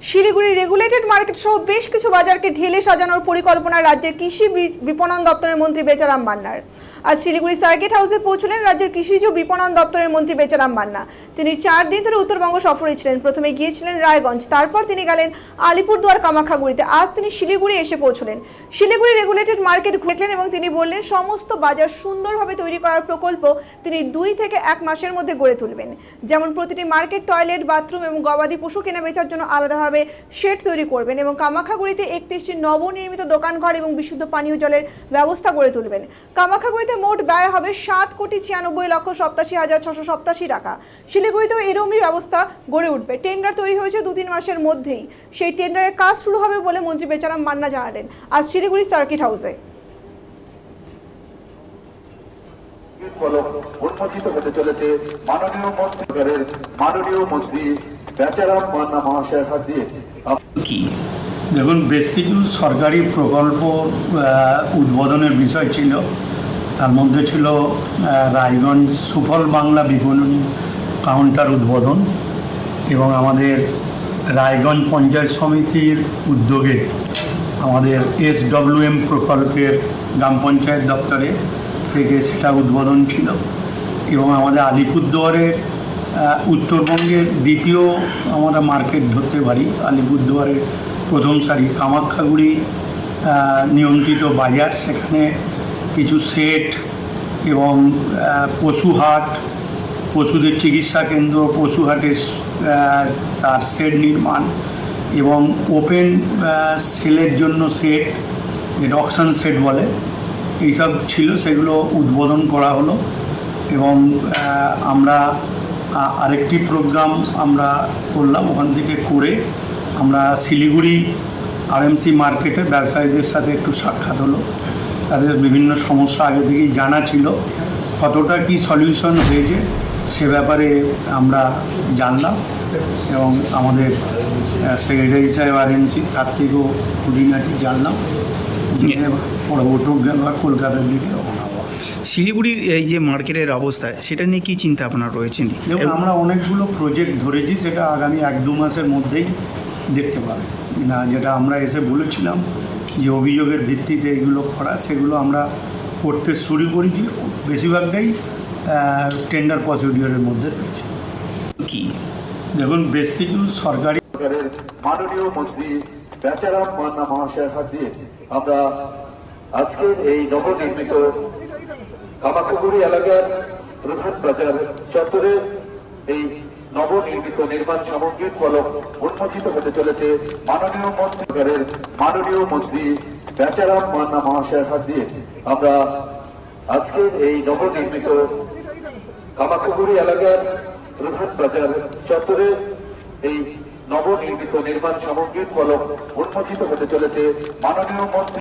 Siliguri regulated market সহ বেশ কিছু বাজারকে ঢেলে সাজানোর পরিকল্পনা রাজ্যের কৃষি বিপণন দপ্তরের মন্ত্রী বেচারাম মান্নার। আজ শিলিগুড়ি সার্কিট হাউসে পৌঁছলেন রাজ্যের কৃষিজ বিপণন দপ্তরের মন্ত্রী বেচারাম মান্না। তিনি 4 দিন ধরে উত্তরবঙ্গ সফরে ছিলেন। প্রথমে গিয়েছিলেন রায়গঞ্জ, তারপর তিনি গেলেন আলিপুরদুয়ার, কামাখ্যাগুড়িতে। আজ তিনি শিলিগুড়ি এসে পৌঁছলেন। শিলিগুড়ি রেগুলেটেড মার্কেট ঘুরলেন এবং তিনি বললেন সমস্ত বাজার সুন্দরভাবে তৈরি করার প্রকল্প তিনি 2 থেকে 1 মাসের মধ্যে গড়ে তুলবেন। যেমন প্রতিটি মার্কেট, টয়লেট, বাথরুম এবং গবাদি পশু কেনা বেচার জন্য আলাদাভাবে শেড তৈরি করবেন এবং কামাখ্যাগুড়িতে 31টি নবনির্মিত দোকানঘর এবং বিশুদ্ধ পানীয় জলের ব্যবস্থা গড়ে তুলবেন। কামাখ্যাগুড়িতে মোট ব্যয় হবে 7,96,87,687 টাকা। শিলিগুড়িতেও এরকমই ব্যবস্থা গড়ে উঠবে। টেন্ডার তৈরি হয়েছে 2-3 মাসের মধ্যেই। সেই টেন্ডারের কাজ শুরু হবে বলে মন্ত্রী বেচারাম মান্না জানালেন আজ শিলিগুড়ি সার্কিট হাউসে। উন্মোচিত হতে চলেছে মাননীয় মন্ত্রী বেচারাম মান্না মহাশয়ের হাত দিয়ে। কি দেখুন, বেশ কিছু সরকারি প্রকল্প উদ্বোধনের বিষয় ছিল। তার মধ্যে ছিল রায়গঞ্জ সুফল বাংলা বিপণন কাউন্টার উদ্বোধন এবং আমাদের রায়গঞ্জ পঞ্চায়েত সমিতির উদ্যোগে আমাদের SWM প্রকল্পের গ্রাম পঞ্চায়েত দপ্তরে থেকে সেটা উদ্বোধন ছিল এবং আমাদের আলিপুরদুয়ারের উত্তরবঙ্গের দ্বিতীয় আমরা মার্কেট ধরতে পারি। আলিপুরদুয়ারের প্রথম সারি কামাখ্যাগুড়ি নিয়ন্ত্রিত বাজার, সেখানে কিছু সেট এবং পশুহাট, পশুদের চিকিৎসা কেন্দ্র, পশুহাটের তার শেড নির্মাণ এবং ওপেন সেলের জন্য সেট, যেটা অকশন সেট বলে, এইসব ছিল। সেগুলো উদ্বোধন করা হলো এবং আমরা আরেকটি প্রোগ্রাম আমরা করলাম। ওখান থেকে করে আমরা শিলিগুড়ি RMC মার্কেটে ব্যবসায়ীদের সাথে একটু সাক্ষাৎ হলো। তাদের বিভিন্ন সমস্যা আগে থেকেই জানা ছিল, কতটা কি সলিউশন হয়েছে সে ব্যাপারে আমরা জানলাম এবং আমাদের সেক্রেটারি সাহেব RMC তার থেকেও খুঁটিনাটি জানলাম। পরবর্তী কলকাতার দিকে রওনা হওয়া। শিলিগুড়ির এই যে মার্কেটের অবস্থা, সেটা নিয়ে কী চিন্তা আপনার রয়েছে? এবং আমরা অনেকগুলো প্রজেক্ট ধরেছি, সেটা আগামী 1-2 মাসের মধ্যেই দেখতে পাবে না। যেটা আমরা এসে বলেছিলাম যে অভিযোগের ভিত্তিতে এগুলো করা, সেগুলো আমরা করতে শুরু করেছি। বেশিরভাগটাই টেন্ডার প্রসিডিওরের মধ্যে রয়েছে। কি দেখুন, বেশ কিছু সরকারি মাননীয় মন্ত্রী বেচারাম মান্না মহাশয়ের হাত দিয়ে আমরা আজকের এই নবনির্মিত কামাখ্যাগুড়ি এলাকার প্রধান বাজার চত্বরে এই নবনির্মিত নির্মাণ সামগ্রীর ফলক উন্মোচিত হতে চলেছে মাননীয় মন্ত্রী বেচারাম মান্না মহাশয়ের হাত দিয়ে আমরা আজকের এই নবনির্মিত কামাখ্যাগুড়ি এলাকার প্রধান বাজার চত্বরে এই নবনির্মিত নির্মাণ সামগ্রীর ফলক উন্মোচিত হতে চলেছে মাননীয় মন্ত্রী